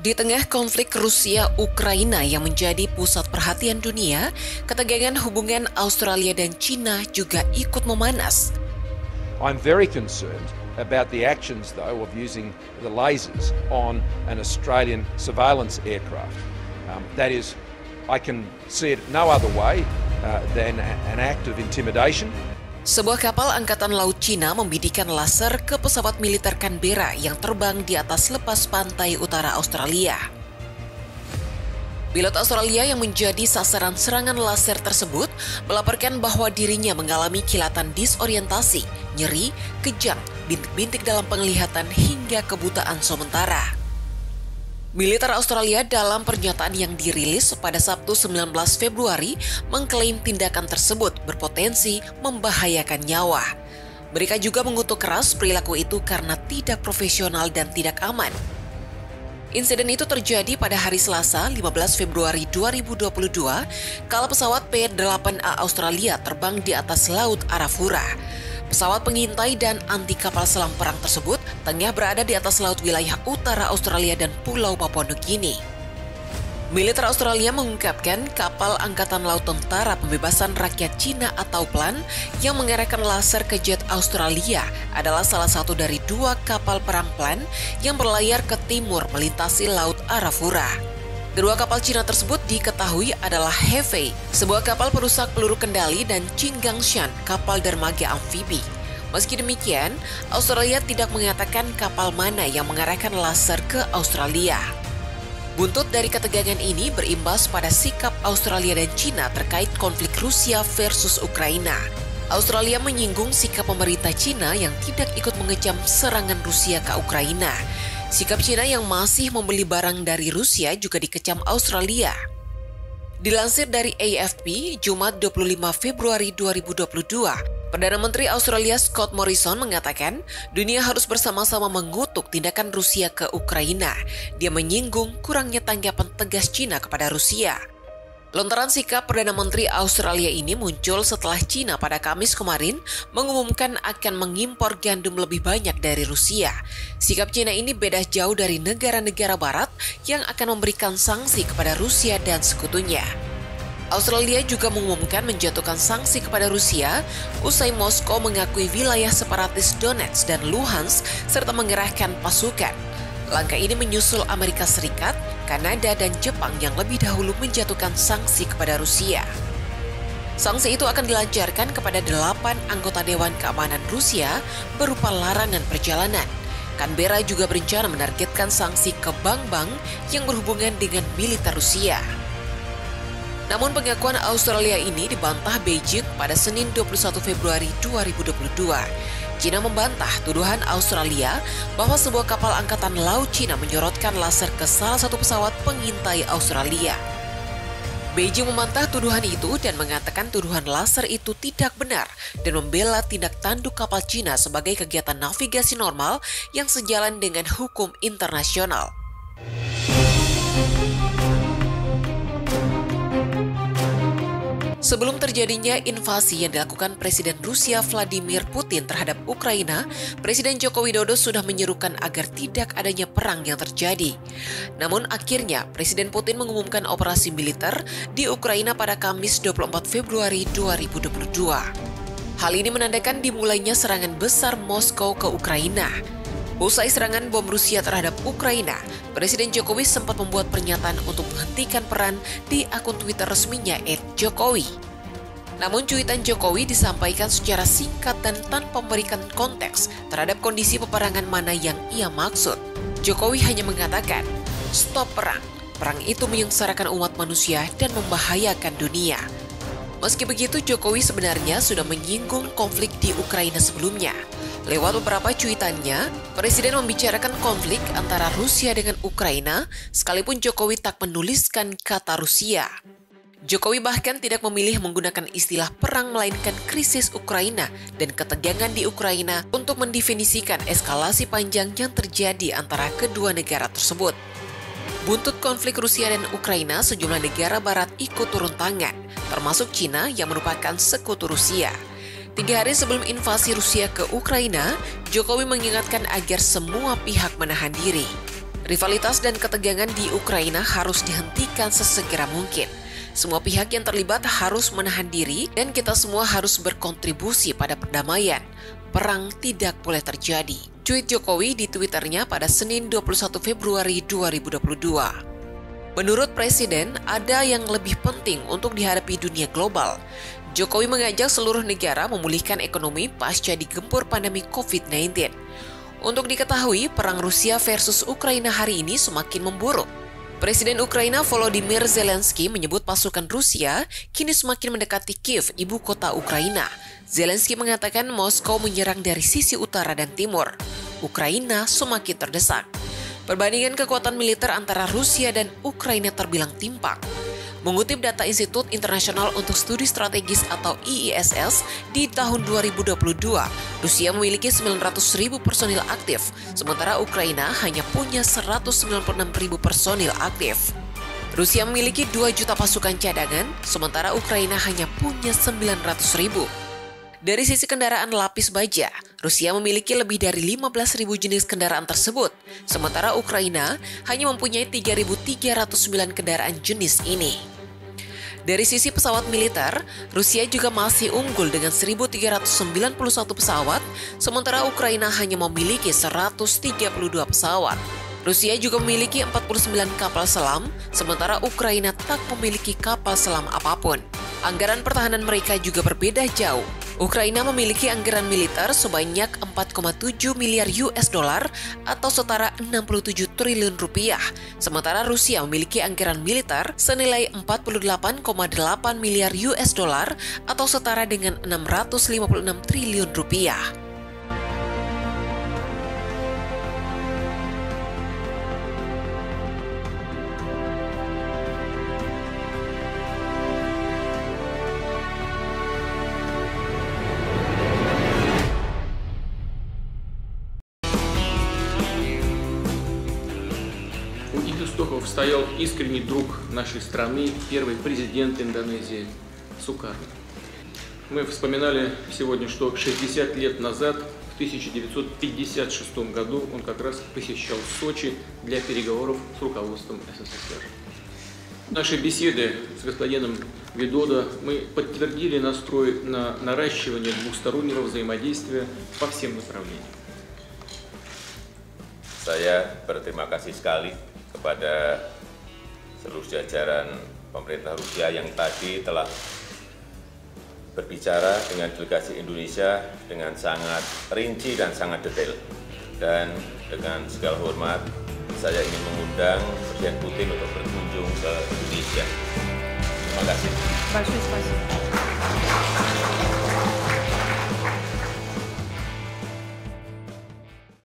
Di tengah konflik Rusia-Ukraina yang menjadi pusat perhatian dunia, ketegangan hubungan Australia dan China juga ikut memanas. I'm very concerned about the actions, though, of using the lasers on an Australian surveillance aircraft. That is, I can see it no other way than an act of intimidation. Sebuah kapal Angkatan Laut Cina membidikan laser ke pesawat militer Canberra yang terbang di atas lepas pantai utara Australia. Pilot Australia yang menjadi sasaran serangan laser tersebut melaporkan bahwa dirinya mengalami kilatan disorientasi, nyeri, kejang, bintik-bintik dalam penglihatan hingga kebutaan sementara. Militer Australia dalam pernyataan yang dirilis pada Sabtu 19 Februari mengklaim tindakan tersebut berpotensi membahayakan nyawa. Mereka juga mengutuk keras perilaku itu karena tidak profesional dan tidak aman. Insiden itu terjadi pada hari Selasa 15 Februari 2022 kala pesawat P-8A Australia terbang di atas Laut Arafura. Pesawat pengintai dan anti kapal selam perang tersebut tengah berada di atas laut wilayah utara Australia dan Pulau Papua Nugini. Militer Australia mengungkapkan kapal Angkatan Laut Tentara Pembebasan Rakyat Cina atau PLAN yang mengerahkan laser ke jet Australia adalah salah satu dari 2 kapal perang PLAN yang berlayar ke timur melintasi Laut Arafura. Kedua kapal Cina tersebut diketahui adalah Hefei, sebuah kapal perusak peluru kendali, dan Qinggangshan, kapal dermaga amfibi. Meski demikian, Australia tidak mengatakan kapal mana yang mengarahkan laser ke Australia. Buntut dari ketegangan ini berimbas pada sikap Australia dan China terkait konflik Rusia versus Ukraina. Australia menyinggung sikap pemerintah China yang tidak ikut mengecam serangan Rusia ke Ukraina. Sikap China yang masih membeli barang dari Rusia juga dikecam Australia. Dilansir dari AFP, Jumat 25 Februari 2022, Perdana Menteri Australia Scott Morrison mengatakan dunia harus bersama-sama mengutuk tindakan Rusia ke Ukraina. Dia menyinggung kurangnya tanggapan tegas China kepada Rusia. Lontaran sikap Perdana Menteri Australia ini muncul setelah China pada Kamis kemarin mengumumkan akan mengimpor gandum lebih banyak dari Rusia. Sikap China ini beda jauh dari negara-negara barat yang akan memberikan sanksi kepada Rusia dan sekutunya. Australia juga mengumumkan menjatuhkan sanksi kepada Rusia usai Moskow mengakui wilayah separatis Donetsk dan Luhansk serta mengerahkan pasukan. Langkah ini menyusul Amerika Serikat, Kanada, dan Jepang yang lebih dahulu menjatuhkan sanksi kepada Rusia. Sanksi itu akan dilancarkan kepada 8 anggota Dewan Keamanan Rusia berupa larangan perjalanan. Canberra juga berencana menargetkan sanksi ke bank-bank yang berhubungan dengan militer Rusia. Namun pengakuan Australia ini dibantah Beijing pada Senin 21 Februari 2022. China membantah tuduhan Australia bahwa sebuah kapal Angkatan Laut China menyorotkan laser ke salah satu pesawat pengintai Australia. Beijing membantah tuduhan itu dan mengatakan tuduhan laser itu tidak benar dan membela tindak tanduk kapal China sebagai kegiatan navigasi normal yang sejalan dengan hukum internasional. Sebelum terjadinya invasi yang dilakukan Presiden Rusia Vladimir Putin terhadap Ukraina, Presiden Joko Widodo sudah menyerukan agar tidak adanya perang yang terjadi. Namun akhirnya Presiden Putin mengumumkan operasi militer di Ukraina pada Kamis 24 Februari 2022. Hal ini menandakan dimulainya serangan besar Moskow ke Ukraina. Usai serangan bom Rusia terhadap Ukraina, Presiden Jokowi sempat membuat pernyataan untuk menghentikan perang di akun Twitter resminya @Jokowi. Namun cuitan Jokowi disampaikan secara singkat dan tanpa memberikan konteks terhadap kondisi peperangan mana yang ia maksud. Jokowi hanya mengatakan, "Stop perang. Perang itu menyengsarakan umat manusia dan membahayakan dunia." Meski begitu, Jokowi sebenarnya sudah menyinggung konflik di Ukraina sebelumnya. Lewat beberapa cuitannya, Presiden membicarakan konflik antara Rusia dengan Ukraina, sekalipun Jokowi tak menuliskan kata Rusia. Jokowi bahkan tidak memilih menggunakan istilah perang melainkan krisis Ukraina dan ketegangan di Ukraina untuk mendefinisikan eskalasi panjang yang terjadi antara kedua negara tersebut. Buntut konflik Rusia dan Ukraina, sejumlah negara barat ikut turun tangan, termasuk China yang merupakan sekutu Rusia. 3 hari sebelum invasi Rusia ke Ukraina, Jokowi mengingatkan agar semua pihak menahan diri. Rivalitas dan ketegangan di Ukraina harus dihentikan sesegera mungkin. Semua pihak yang terlibat harus menahan diri dan kita semua harus berkontribusi pada perdamaian. Perang tidak boleh terjadi. Tweet Jokowi di Twitternya pada Senin 21 Februari 2022. Menurut Presiden, ada yang lebih penting untuk dihadapi dunia global. Jokowi mengajak seluruh negara memulihkan ekonomi pasca digempur pandemi COVID-19. Untuk diketahui, perang Rusia versus Ukraina hari ini semakin memburuk. Presiden Ukraina Volodymyr Zelensky menyebut pasukan Rusia kini semakin mendekati Kiev, ibu kota Ukraina. Zelensky mengatakan Moskow menyerang dari sisi utara dan timur. Ukraina semakin terdesak. Perbandingan kekuatan militer antara Rusia dan Ukraina terbilang timpang. Mengutip data Institut Internasional untuk Studi Strategis atau IISS, di tahun 2022, Rusia memiliki 900.000 personil aktif, sementara Ukraina hanya punya 196.000 personil aktif. Rusia memiliki 2 juta pasukan cadangan, sementara Ukraina hanya punya 900.000. Dari sisi kendaraan lapis baja, Rusia memiliki lebih dari 15.000 jenis kendaraan tersebut, sementara Ukraina hanya mempunyai 3.309 kendaraan jenis ini. Dari sisi pesawat militer, Rusia juga masih unggul dengan 1.391 pesawat, sementara Ukraina hanya memiliki 132 pesawat. Rusia juga memiliki 49 kapal selam, sementara Ukraina tak memiliki kapal selam apapun. Anggaran pertahanan mereka juga berbeda jauh. Ukraina memiliki anggaran militer sebanyak 4,7 miliar US dollar atau setara 67 triliun rupiah, sementara Rusia memiliki anggaran militer senilai 48,8 miliar US dollar atau setara dengan 656 triliun rupiah. У истоков стоял искренний друг нашей страны, первый президент Индонезии Сукарно. Мы вспоминали сегодня, что 60 лет назад, в 1956 году, он как раз посещал Сочи для переговоров с руководством СССР. В нашей беседе с господином Видодо мы подтвердили настрой на наращивание двустороннего взаимодействия по всем направлениям. Saya berterima kasih sekali kepada seluruh jajaran pemerintah Rusia yang tadi telah berbicara dengan delegasi Indonesia dengan sangat rinci dan sangat detail. Dan dengan segala hormat, saya ingin mengundang Presiden Putin untuk berkunjung ke Indonesia. Terima kasih.